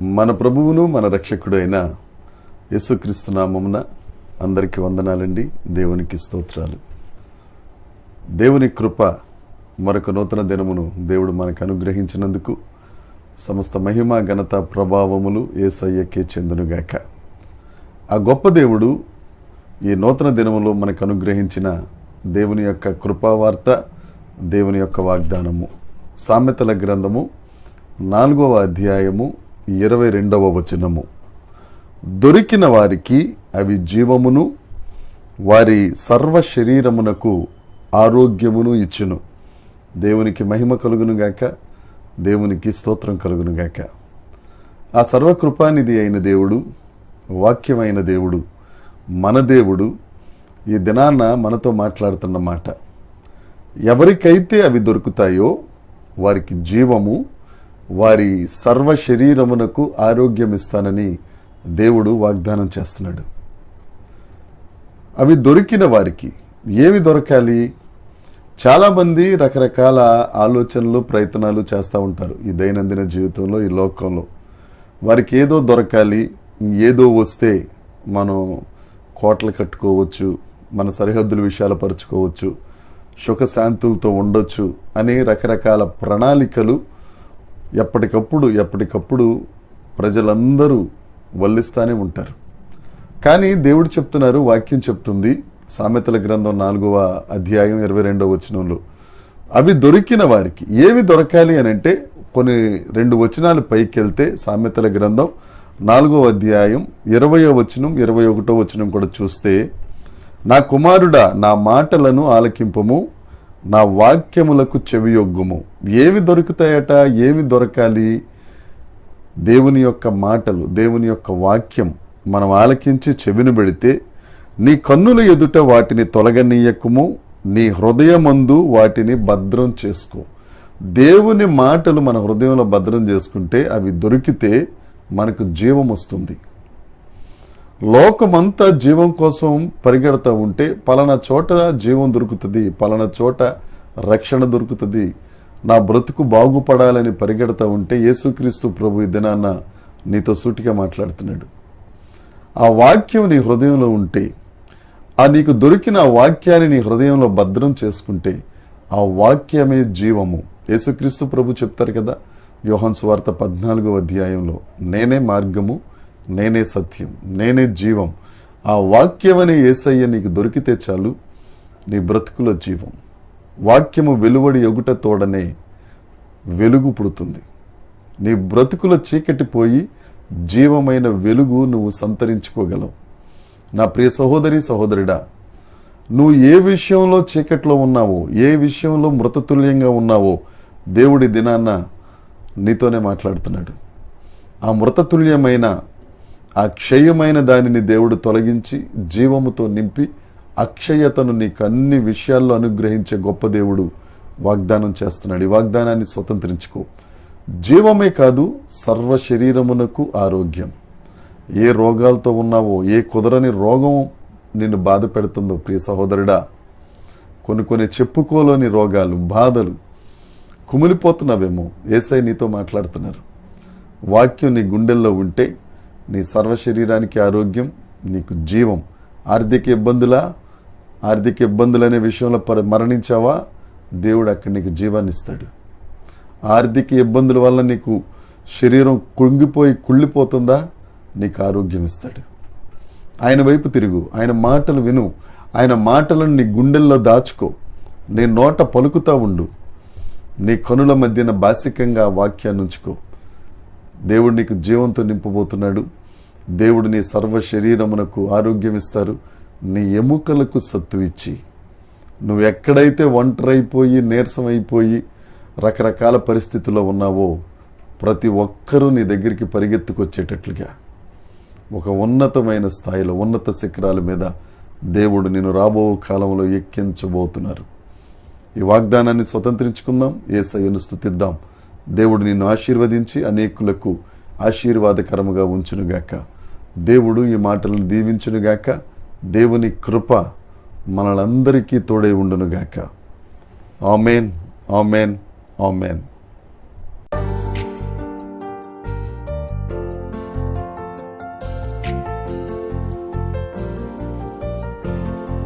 మన ప్రభువును మన రక్షకుడైన యేసుక్రీస్తు నామమున అందరికీ వందనాలండి. దేవునికి స్తోత్రాలు. దేవుని కృప మరొక నూతన దినమును దేవుడు మనకు అనుగ్రహించినందుకు సమస్త మహిమ ఘనత ప్రభావములు యేసయ్యకే చెందునుగాక. ఆ గొప్ప దేవుడు ఈ నూతన దినములో మనకు అనుగ్రహించిన దేవుని యొక్క కృపావార్త, దేవుని యొక్క వాగ్దానము సామెతల గ్రంథము 4వ అధ్యాయము 22వ వచనము. దొరికిన వారికి అవి జీవమును వారి సర్వ శరీరమునకు ఆరోగ్యమును ఇచ్చును. దేవునికి మహిమ కలుగునుగాక, దేవునికి స్తోత్రం కలుగునుగాక. ఆ సర్వకృపానిధి అయిన దేవుడు, వాక్యమైన దేవుడు, మన దేవుడు ఈ దినాన మనతో మాట్లాడుతున్న మాట, ఎవరికైతే అవి దొరుకుతాయో వారికి జీవము, వారి సర్వ శరీరమునకు ఆరోగ్యం ఇస్తానని దేవుడు వాగ్దానం చేస్తున్నాడు. అవి దొరికిన వారికి ఏవి దొరకాలి? చాలామంది రకరకాల ఆలోచనలు, ప్రయత్నాలు చేస్తూ ఉంటారు ఈ దైనందిన జీవితంలో, ఈ లోకంలో. వారికి ఏదో దొరకాలి, ఏదో వస్తే మనం కోటలు కట్టుకోవచ్చు, మన సరిహద్దుల విషయాలు పరుచుకోవచ్చు, సుఖశాంతులతో ఉండొచ్చు అనే రకరకాల ప్రణాళికలు ఎప్పటికప్పుడు ప్రజలందరూ వల్లిస్తానే ఉంటారు. కానీ దేవుడు చెప్తున్నారు, వాక్యం చెప్తుంది సామెతల గ్రంథం 4వ అధ్యాయం 22వ వచనంలో, అవి దొరికిన వారికి ఏవి దొరకాలి అని అంటే, కొన్ని 2 వచనాలు పైకి వెళ్తే సామెతల గ్రంథం 4వ అధ్యాయం 20వ వచనం 21వ వచనం కూడా చూస్తే, నా కుమారుడా నా మాటలను ఆలకింపము, నా వాక్యములకు చెవియొగ్గుము. ఏమి దొరుకుతాయట? ఏమి దొరకాలి? దేవుని యొక్క మాటలు, దేవుని యొక్క వాక్యం మనం ఆలకించి చెవిని పెడితే, నీ కన్నుల ఎదుట వాటిని తొలగనీయకుము, నీ హృదయమందు వాటిని భద్రం చేసుకో. దేవుని మాటలు మన హృదయంలో భద్రం చేసుకుంటే, అవి దొరికితే మనకు జీవం వస్తుంది. లోకమంతా జీవం కోసం పరిగెడతా ఉంటే, పలానా చోట జీవం దొరుకుతుంది, పలానా చోట రక్షణ దొరుకుతుంది, నా బ్రతుకు బాగుపడాలని పరిగెడతా ఉంటే, యేసుక్రీస్తు ప్రభు ఈ దినాన్న నీతో సూటిగా మాట్లాడుతున్నాడు. ఆ వాక్యం నీ హృదయంలో ఉంటే, ఆ నీకు దొరికిన ఆ వాక్యాన్ని నీ హృదయంలో భద్రం చేసుకుంటే, ఆ వాక్యమే జీవము. యేసుక్రీస్తు ప్రభు చెప్తారు కదా యోహాను సువార్త 14వ అధ్యాయంలో, నేనే మార్గము, నేనే సత్యం, నేనే జీవం. ఆ వాక్యం అనే యేసయ్య నీకు దొరికితే చాలు, నీ బ్రతుకులో జీవం. వాక్యము వెలువడి ఎగుట తోడనే వెలుగు పుడుతుంది. నీ బ్రతుకులో చీకటి పోయి జీవమైన వెలుగు నువ్వు సంతరించుకోగలవు. నా ప్రియ సహోదరి సహోదరుడా, నువ్వు ఏ విషయంలో చీకట్లో ఉన్నావో, ఏ విషయంలో మృతతుల్యంగా ఉన్నావో, దేవుడి దినాన్న నీతోనే మాట్లాడుతున్నాడు. ఆ మృతతుల్యమైన, ఆ క్షయమైన దానిని దేవుడు తొలగించి జీవముతో నింపి అక్షయతను నీకు అన్ని విషయాల్లో అనుగ్రహించే గొప్ప దేవుడు వాగ్దానం చేస్తున్నాడు. ఈ వాగ్దానాన్ని స్వతంత్రించుకో. జీవమే కాదు, సర్వ శరీరమునకు ఆరోగ్యం. ఏ రోగాలతో ఉన్నావో, ఏ కుదరని రోగం నిన్ను బాధ పెడుతుందో ప్రియ సహోదరుడా, కొన్ని చెప్పుకోలేని రోగాలు, బాధలు, కుమిలిపోతున్నావేమో, యేసయ్య నీతో మాట్లాడుతున్నారు. వాక్యం నీ గుండెల్లో ఉంటే నీ సర్వ శరీరానికి ఆరోగ్యం, నీకు జీవం. ఆర్థిక ఇబ్బందులు అనే విషయంలో మరణించావా, దేవుడు అక్కడ నీకు జీవాన్ని ఇస్తాడు. ఆర్థిక ఇబ్బందుల వల్ల నీకు శరీరం కుంగిపోయి కుళ్ళిపోతుందా, నీకు ఆరోగ్యం ఇస్తాడు. ఆయన వైపు తిరుగు, ఆయన మాటలు విను, ఆయన మాటలను నీ గుండెల్లో దాచుకో, నీ నోట పలుకుతా ఉండు, నీ కనుల మధ్యన బాసికంగా వాక్యాన్ని ఉంచుకో. దేవుడు నీకు జీవంతో నింపబోతున్నాడు. దేవుడు నీ సర్వ శరీరమునకు ఆరోగ్యం ఇస్తారు. నీ ఎముకలకు సత్తు ఇచ్చి, నువ్వు ఎక్కడైతే ఒంటరైపోయి నీరసమైపోయి రకరకాల పరిస్థితుల్లో ఉన్నావో, ప్రతి ఒక్కరూ నీ దగ్గరికి పరిగెత్తుకొచ్చేటట్లుగా ఒక ఉన్నతమైన స్థాయిలో, ఉన్నత శిఖరాల మీద దేవుడు నిన్ను రాబో కాలంలో ఎక్కించబోతున్నారు. ఈ వాగ్దానాన్ని స్వతంత్రించుకుందాం, యేసయ్యను స్తుతిద్దాం. దేవుడు నిన్ను ఆశీర్వదించి అనేకులకు ఆశీర్వాదకరముగా ఉంచునుగాక. దేవుడు ఈ మాటలను దీవించునుగాక. దేవుని కృప మనలందరికీ తోడై ఉండునుగాక. Amen, amen, amen.